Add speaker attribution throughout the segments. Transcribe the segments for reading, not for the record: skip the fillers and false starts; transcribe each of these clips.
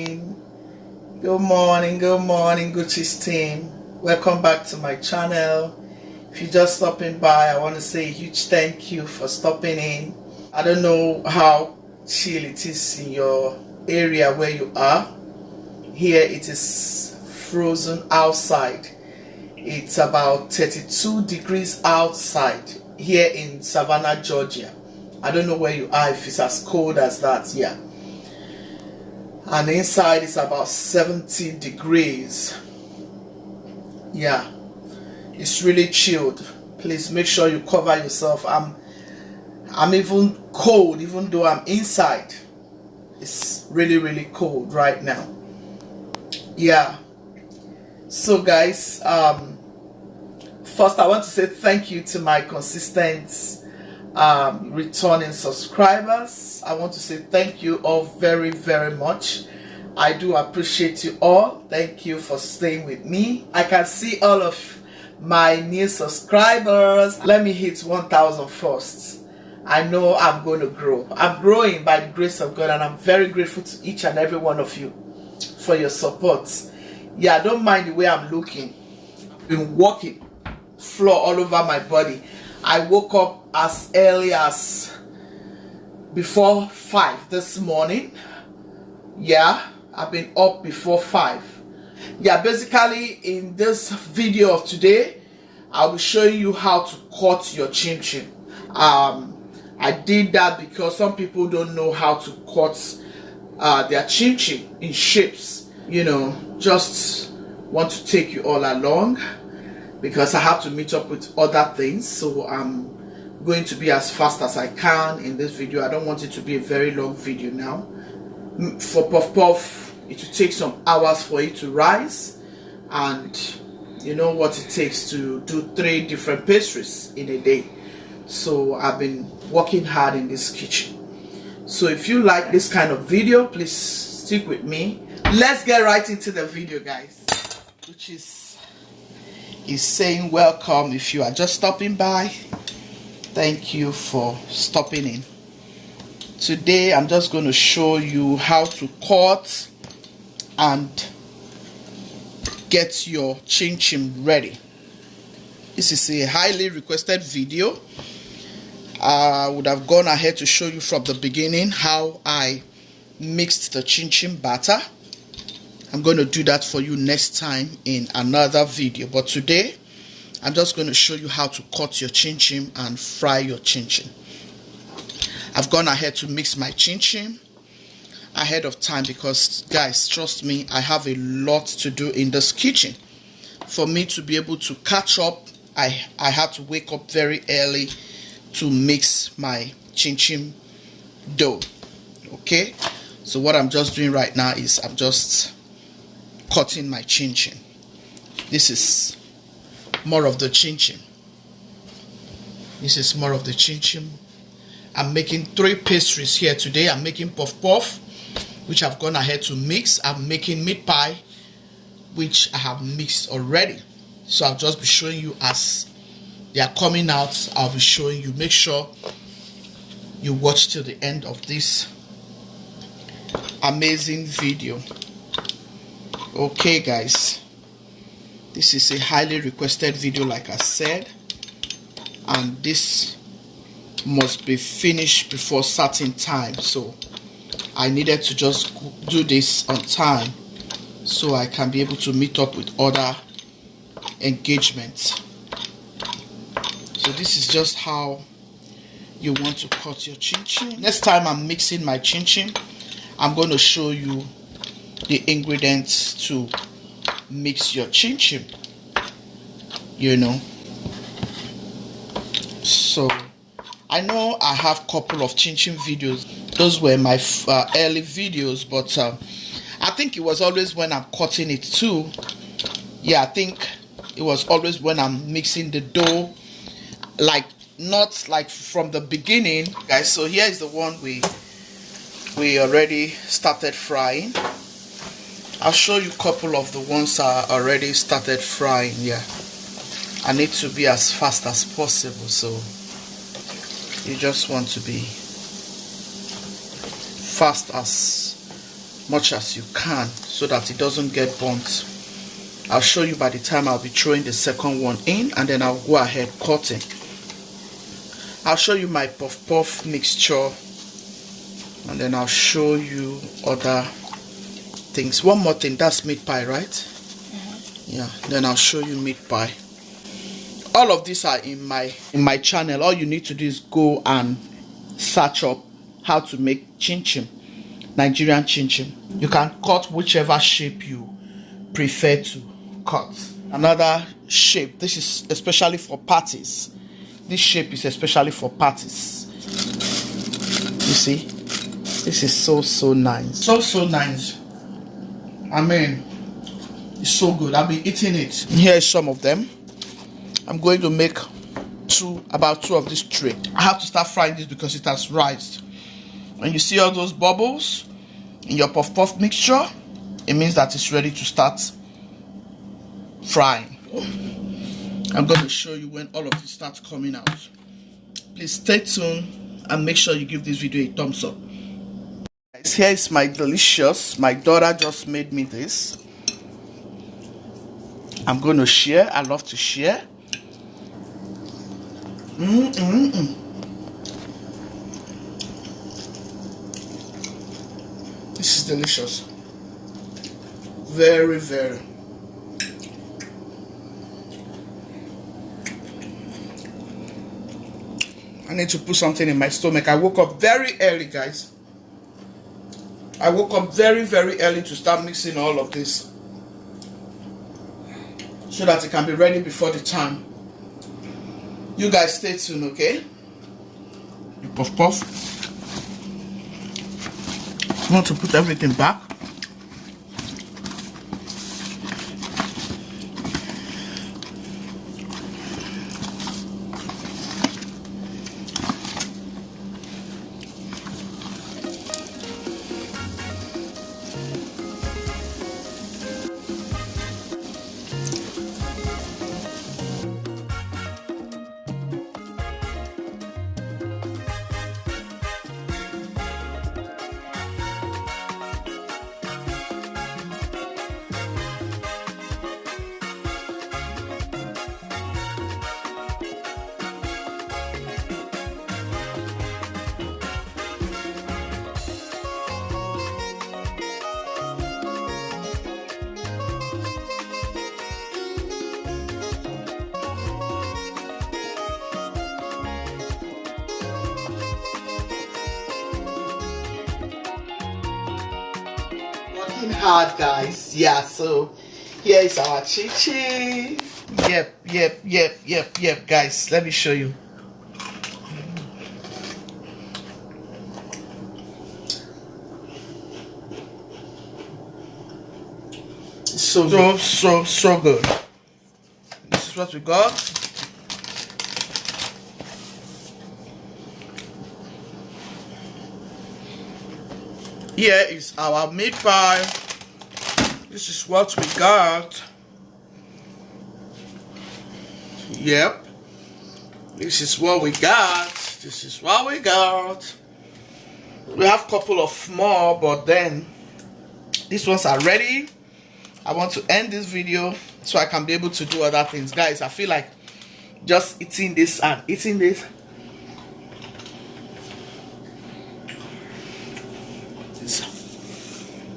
Speaker 1: Good morning, Gucci's team. Welcome back to my channel. If you're just stopping by, I want to say a huge thank you for stopping in. I don't know how chill it is in your area where you are. Here it is frozen outside. It's about 32 degrees outside here in Savannah, Georgia. I don't know where you are, if it's as cold as that. Yeah. And inside it's about 70 degrees. Yeah, it's really chilled. Please make sure you cover yourself. I'm even cold even though I'm inside. It's really cold right now. Yeah. So guys, first I want to say thank you to my consistent returning subscribers. I want to say thank you all very much. I do appreciate you all. Thank you for staying with me. I can see all of my new subscribers. Let me hit 1,000 first. I know I'm going to grow. I'm growing by the grace of God, and I'm very grateful to each and every one of you for your support. Yeah, I don't mind the way I'm looking. I've been walking floor all over my body. I woke up as early as before 5 this morning. Yeah, I've been up before 5. Yeah, basically in this video of today, I'll be showing you how to cut your chin chin. I did that because some people don't know how to cut their chin chin in shapes. You know, just want to take you all along, because I have to meet up with other things, so I'm going to be as fast as I can in this video. I don't want it to be a very long video now. For puff puff, it will take some hours for it to rise, and you know what it takes to do 3 different pastries in a day. So I've been working hard in this kitchen. So if you like this kind of video, please stick with me. Let's get right into the video, guys. Which is saying welcome. If you are just stopping by, thank you for stopping in. Today I'm just going to show you how to cut and get your chin chin ready. This is a highly requested video. I would have gone ahead to show you from the beginning how I mixed the chin chin batter. I'm going to do that for you next time in another video, but today I'm just going to show you how to cut your chin chin and fry your chin chin. I've gone ahead to mix my chin chin ahead of time because, guys, trust me, I have a lot to do in this kitchen. For me to be able to catch up, I had to wake up very early to mix my chin chin dough. Okay, so what I'm just doing right now is I'm just cutting my chin chin. This is more of the chin chin. This is more of the chin chin. I'm making 3 pastries here today. I'm making puff puff, which I've gone ahead to mix. I'm making meat pie, which I have mixed already. So I'll just be showing you as they are coming out. I'll be showing you. Make sure you watch till the end of this amazing video. Okay, guys, this is a highly requested video, like I said, and this must be finished before certain time, so I needed to just do this on time so I can be able to meet up with other engagements. So this is just how you want to cut your chin chin. Next time I'm mixing my chin chin, I'm going to show you the ingredients to mix your chin chin, you know. So I know I have a couple of chin chin videos. Those were my early videos, but I think it was always when I'm cutting it too. Yeah, I think it was always when I'm mixing the dough, like not like from the beginning, guys. So here is the one we already started frying. I'll show you a couple of the ones I already started frying. Yeah, I need to be as fast as possible, so you just want to be fast as much as you can so that it doesn't get burnt. I'll show you by the time I'll be throwing the second one in, and then I'll go ahead cutting. I'll show you my puff puff mixture, and then I'll show you other things. One more thing, that's meat pie, right? Yeah, then I'll show you meat pie. All of these are in my channel. All you need to do is go and search up how to make chin chin, Nigerian chin chin. You can cut whichever shape you prefer to cut. Another shape, this is especially for parties. This shape is especially for parties. You see, this is so nice, so nice. I mean, it's so good. I've been eating it. Here is some of them. I'm going to make about two of this tray. I have to start frying this because it has rised. When you see all those bubbles in your puff puff mixture, it means that it's ready to start frying. I'm going to show you when all of this starts coming out. Please stay tuned and make sure you give this video a thumbs up. Guys, here is my delicious. My daughter just made me this. I'm going to share. I love to share. This is delicious. Very, very. I need to put something in my stomach. I woke up very early, guys. I woke up very, very early to start mixing all of this, so that it can be ready before the time. You guys stay tuned, okay? You puff puff. I want to put everything back. Hard, guys. Yeah, so here is our chichi. Yep, guys, let me show you. So good. This is what we got. Here is our meat pie. This is what we got. Yep. This is what we got. This is what we got. We have a couple of more, but then these ones are ready. I want to end this video so I can be able to do other things. Guys, I feel like just eating this and eating this.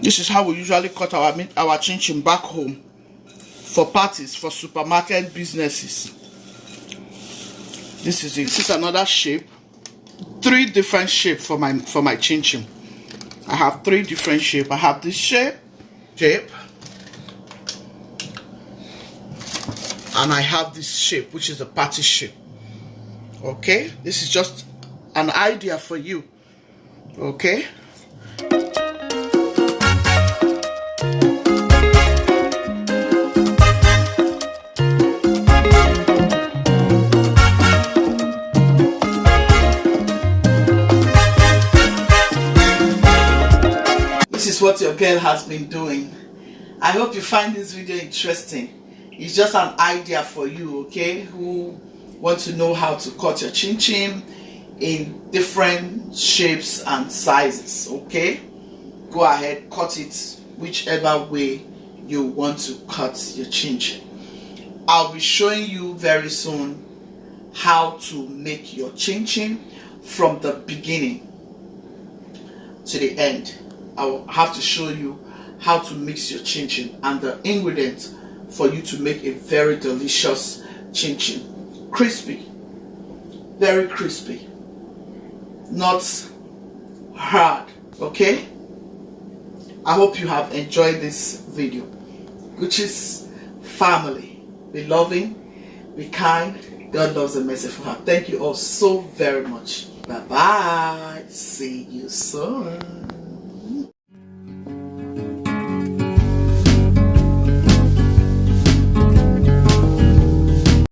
Speaker 1: This is how we usually cut our chin chin back home for parties, for supermarket businesses. This is it. This is another shape. 3 different shapes for my chin chin. I have 3 different shapes. I have this shape, and I have this shape, which is the party shape. Okay, this is just an idea for you. Okay. This is what your girl has been doing. I hope you find this video interesting. It's just an idea for you, okay, who want to know how to cut your chin chin in different shapes and sizes, okay? go ahead, cut it whichever way you want to cut your chin-chin. I'll be showing you very soon how to make your chin-chin from the beginning to the end. I will have to show you how to mix your chin-chin and the ingredients for you to make a very delicious chin-chin. Crispy, very crispy, not hard. Okay, I hope you have enjoyed this video. Gucci's family, be loving, be kind. God loves a merciful heart. Thank you all so very much. Bye bye. See you soon.